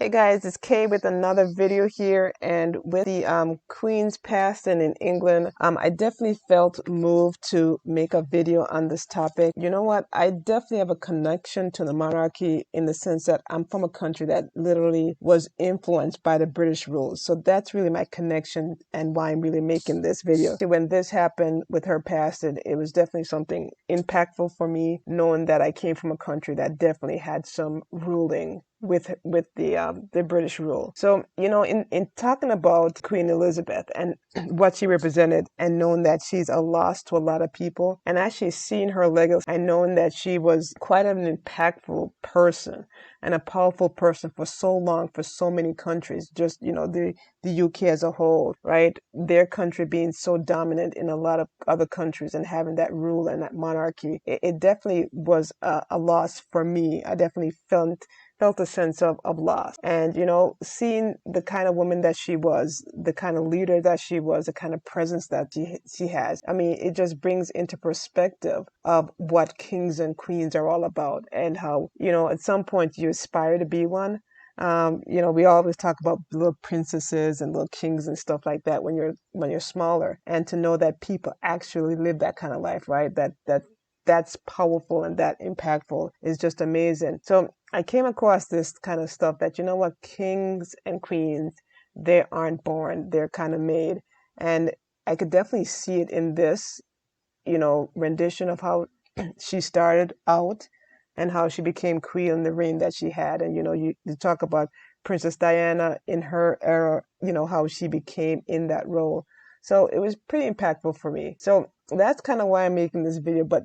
Hey guys, it's Kay with another video here, and with the Queen's passing in England, I definitely felt moved to make a video on this topic. You know what? I definitely have a connection to the monarchy in the sense that I'm from a country that literally was influenced by the British rule. So that's really my connection and why I'm really making this video. When this happened with her passing, it was definitely something impactful for me, knowing that I came from a country that definitely had some ruling with the British rule. So, in talking about Queen Elizabeth and what she represented, and knowing that she's a loss to a lot of people, and actually seeing her legacy and knowing that she was quite an impactful person and a powerful person for so long, for so many countries, just, the UK as a whole, right? Their country being so dominant in a lot of other countries and having that rule and that monarchy, it definitely was a loss for me. I definitely felt a sense of loss. And, seeing the kind of woman that she was, the kind of leader that she was, the kind of presence that she has, I mean, it just brings into perspective of what kings and queens are all about, and how, at some point you aspire to be one. We always talk about little princesses and little kings and stuff like that when you're smaller, and to know that people actually live that kind of life, right? That's powerful and that impactful is just amazing. So I came across this kind of stuff that, kings and queens, they aren't born, they're kind of made. And I could definitely see it in this, rendition of how she started out and how she became queen in the reign that she had. And, you talk about Princess Diana in her era, how she became in that role. So it was pretty impactful for me. So that's kind of why I'm making this video. But,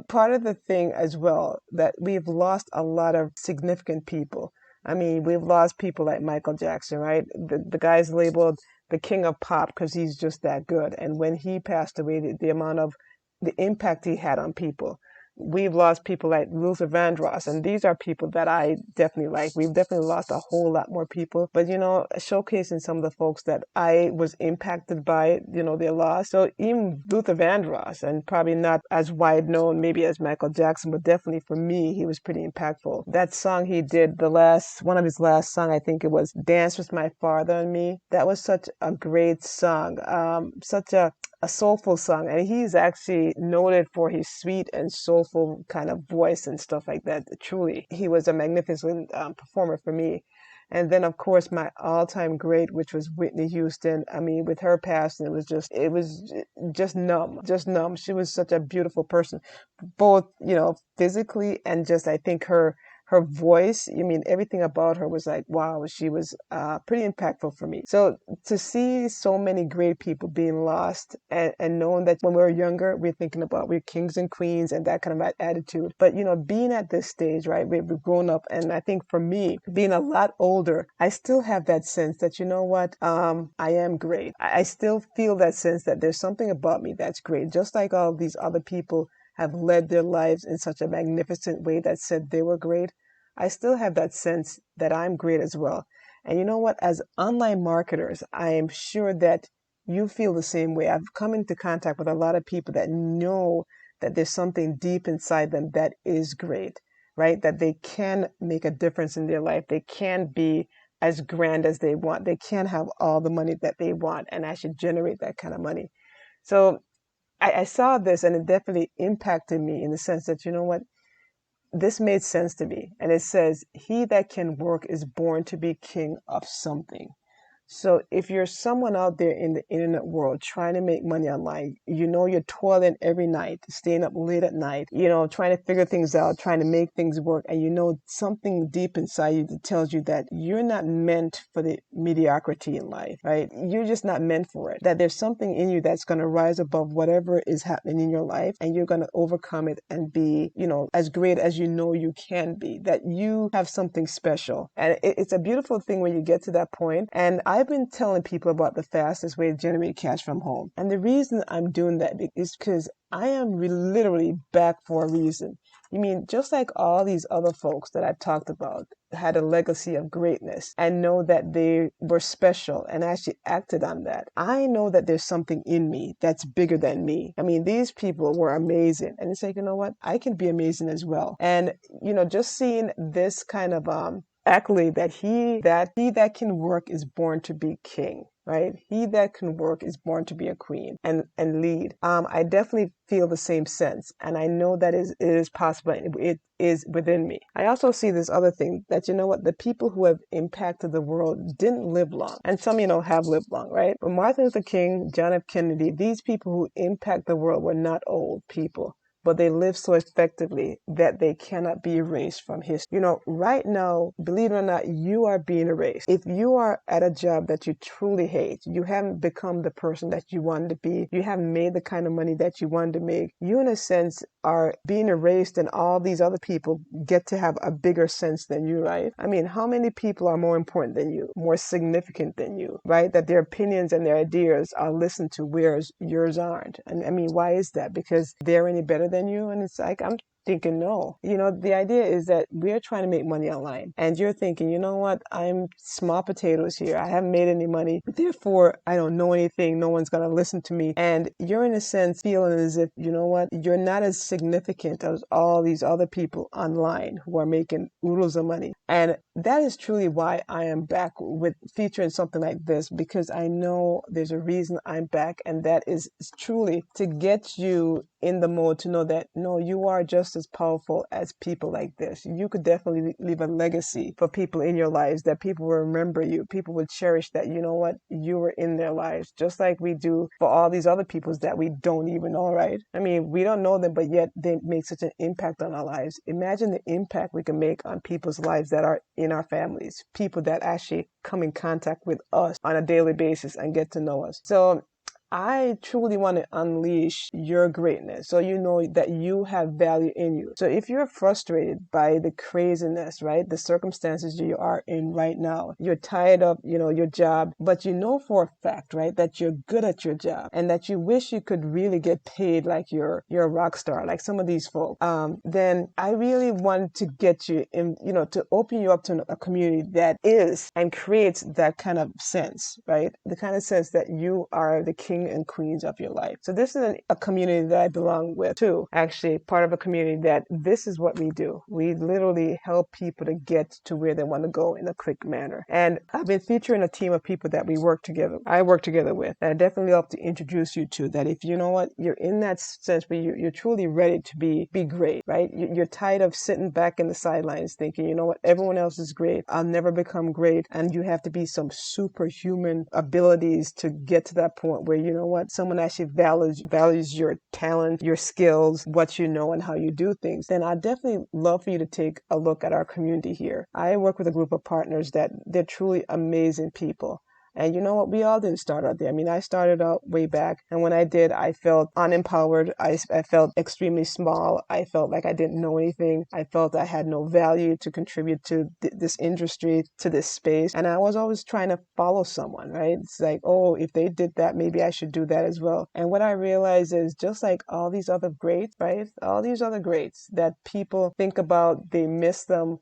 part of the thing as well, that we've lost a lot of significant people. I mean, we've lost people like Michael Jackson, right? The guy's labeled the king of pop because he's just that good. And when he passed away, the amount of the impact he had on people. We've lost people like Luther Vandross, and these are people that I definitely like. We've definitely lost a whole lot more people, but showcasing some of the folks that I was impacted by, their loss. So even Luther Vandross, and probably not as wide known maybe as Michael Jackson, but definitely for me, he was pretty impactful. That song he did, one of his last song, I think it was "Dance with My Father and Me." That was such a great song, such a soulful song, and he's actually noted for his sweet and soulful kind of voice and stuff like that. Truly, he was a magnificent performer for me. And then, of course, my all-time great, which was Whitney Houston. I mean, with her passing, it was just numb, just numb. She was such a beautiful person, both, physically and just, I think her voice, everything about her was like, wow, she was pretty impactful for me. So to see so many great people being lost, and knowing that when we were younger, we're thinking about we're kings and queens and that kind of attitude. But, being at this stage, right, we've grown up. And I think for me, being a lot older, I still have that sense that, I am great. I still feel that sense that there's something about me that's great, just like all these other people have led their lives in such a magnificent way that said they were great. I still have that sense that I'm great as well. And you know what? As online marketers, I am sure that you feel the same way. I've come into contact with a lot of people that know that there's something deep inside them that is great, right? That they can make a difference in their life. They can be as grand as they want. They can have all the money that they want and actually generate that kind of money. So I saw this, and it definitely impacted me in the sense that, this made sense to me. And it says, he that can work is born to be king of something. So if you're someone out there in the internet world trying to make money online, you're toiling every night, staying up late at night, trying to figure things out, trying to make things work. And something deep inside you that tells you that you're not meant for the mediocrity in life, right? You're just not meant for it. That there's something in you that's going to rise above whatever is happening in your life, and you're going to overcome it and be, as great as you can be, that you have something special. And it's a beautiful thing when you get to that point. And I've been telling people about the fastest way to generate cash from home. And the reason I'm doing that is because I am literally back for a reason. Just like all these other folks that I talked about had a legacy of greatness and know that they were special and actually acted on that. I know that there's something in me that's bigger than me. These people were amazing. And it's like, you know what? I can be amazing as well. And, just seeing this kind of accolade that he that can work is born to be king. Right? He that can work is born to be a queen and lead. I definitely feel the same sense, and I know that it is possible. It is within me. I also see this other thing that, you know what, the people who have impacted the world didn't live long, and some, have lived long, right? But Martin Luther King, John F. Kennedy, these people who impact the world were not old people, but they live so effectively that they cannot be erased from history. Right now, believe it or not, you are being erased. If you are at a job that you truly hate, you haven't become the person that you wanted to be, you haven't made the kind of money that you wanted to make, you in a sense are being erased, and all these other people get to have a bigger sense than you, right? I mean, how many people are more important than you, more significant than you, right? That their opinions and their ideas are listened to, whereas yours aren't. And I mean, why is that? Because they're any better than you? And it's like, I'm thinking, no. The idea is that we're trying to make money online, and you're thinking, you know what, I'm small potatoes here. I haven't made any money, therefore I don't know anything. No one's going to listen to me. And you're in a sense feeling as if, you know what, you're not as significant as all these other people online who are making oodles of money. And that is truly why I am back with featuring something like this, because I know there's a reason I'm back, and that is truly to get you in the mode to know that, no, you are just as powerful as people like this. You could definitely leave a legacy for people in your lives, that people will remember you. People will cherish that, you know what, you were in their lives, just like we do for all these other peoples that we don't even know, right? I mean, we don't know them, but yet they make such an impact on our lives. Imagine the impact we can make on people's lives that are in our families, people that actually come in contact with us on a daily basis and get to know us. So I truly want to unleash your greatness, so you know that you have value in you. So if you're frustrated by the craziness, right, the circumstances you are in right now, you're tired of, your job, but you know for a fact, right, that you're good at your job, and that you wish you could really get paid like you're a rock star, like some of these folk, then I really want to get you in, to open you up to a community that is and creates that kind of sense, right? The kind of sense that you are the king and queens of your life. So this is a community that I belong with too. Actually, part of a community that this is what we do. We literally help people to get to where they want to go in a quick manner. And I've been featuring a team of people that I work together with. And I definitely love to introduce you to that. If you know what, you're in that sense where you're truly ready to be great, right? You're tired of sitting back in the sidelines thinking, you know what, everyone else is great, I'll never become great. And you have to be some superhuman abilities to get to that point where, you know what, someone actually values your talent, your skills, what you know, and how you do things. Then I definitely love for you to take a look at our community here. I work with a group of partners that they're truly amazing people. And you know what? We all didn't start out there. I mean, I started out way back, and when I did, I felt unempowered. I felt extremely small. I felt like I didn't know anything. I felt I had no value to contribute to this industry, to this space. And I was always trying to follow someone, right? It's like, oh, if they did that, maybe I should do that as well. And what I realized is, just like all these other greats, right? All these other greats that people think about, they miss them,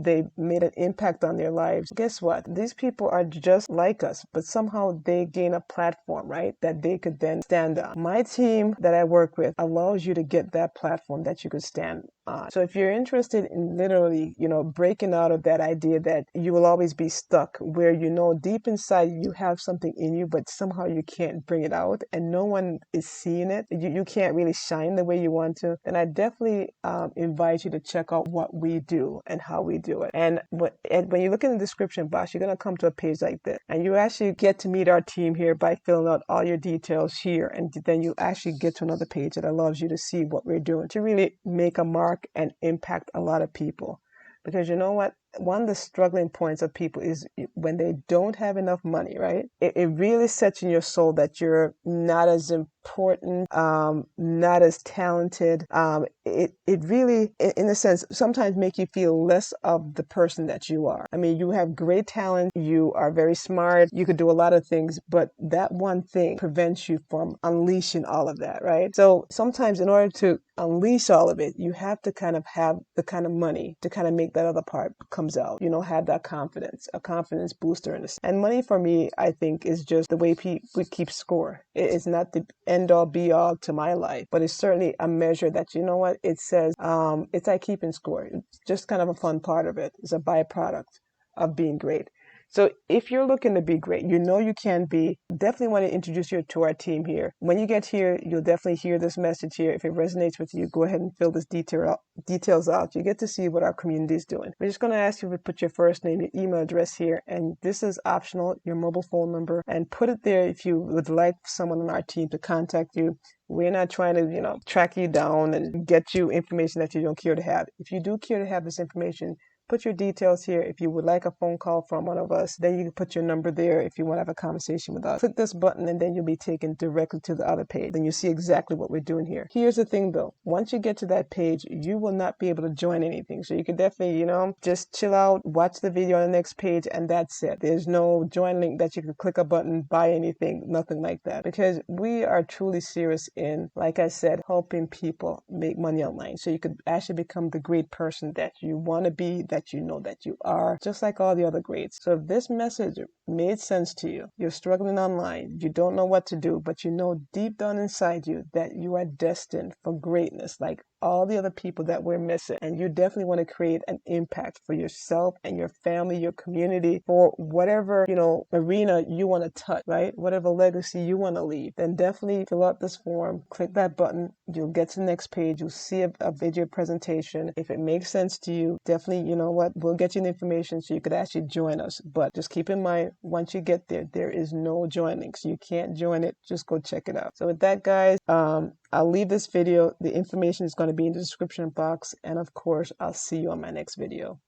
they made an impact on their lives. Guess what? These people are just like us, but somehow they gain a platform, right, that they could then stand on. My team that I work with allows you to get that platform that you could stand on. So if you're interested in literally, breaking out of that idea that you will always be stuck, where deep inside you have something in you, but somehow you can't bring it out and no one is seeing it, you can't really shine the way you want to, then I definitely invite you to check out what we do and how we do it. And when you look in the description box, you're going to come to a page like this, and you actually get to meet our team here by filling out all your details here, and then you actually get to another page that allows you to see what we're doing to really make a mark and impact a lot of people. Because you know what? One of the struggling points of people is when they don't have enough money, right? It really sets in your soul that you're not as important, not as talented. It really, in a sense, sometimes make you feel less of the person that you are. I mean, you have great talent, you are very smart, you could do a lot of things, but that one thing prevents you from unleashing all of that, right? So sometimes in order to unleash all of it, you have to kind of have the kind of money to kind of make that other part comes out, have that confidence, a confidence booster. And money for me, I think, is just the way we keep score. It's not the end all be all to my life, but it's certainly a measure that, you know what, it says, it's like keeping score. It's just kind of a fun part of it. It's a byproduct of being great. So if you're looking to be great, you know you can be, definitely want to introduce you to our team here. When you get here, you'll definitely hear this message here. If it resonates with you, go ahead and fill this details out. You get to see what our community is doing. We're just going to ask you to put your first name, your email address here, and this is optional, your mobile phone number, and put it there if you would like someone on our team to contact you. We're not trying to, track you down and get you information that you don't care to have. If you do care to have this information, put your details here. If you would like a phone call from one of us, then you can put your number there if you want to have a conversation with us. Click this button and then you'll be taken directly to the other page. Then you see exactly what we're doing here. Here's the thing though. Once you get to that page, you will not be able to join anything. So you can definitely, just chill out, watch the video on the next page, and that's it. There's no join link that you can click a button, buy anything, nothing like that. Because we are truly serious in, like I said, helping people make money online. So you could actually become the great person that you want to be, that you know that you are, just like all the other greats. So if this message made sense to you, you're struggling online, you don't know what to do, but you know deep down inside you that you are destined for greatness, like all the other people that we're missing, and you definitely want to create an impact for yourself and your family, your community, for whatever, arena you want to touch, right? Whatever legacy you want to leave, then definitely fill out this form, click that button, you'll get to the next page, you'll see a video presentation. If it makes sense to you, definitely, we'll get you the information so you could actually join us. But just keep in mind, once you get there, there is no join link, so you can't join it. Just go check it out. So with that, guys, I'll leave this video. The information is going to be in the description box. And of course, I'll see you on my next video.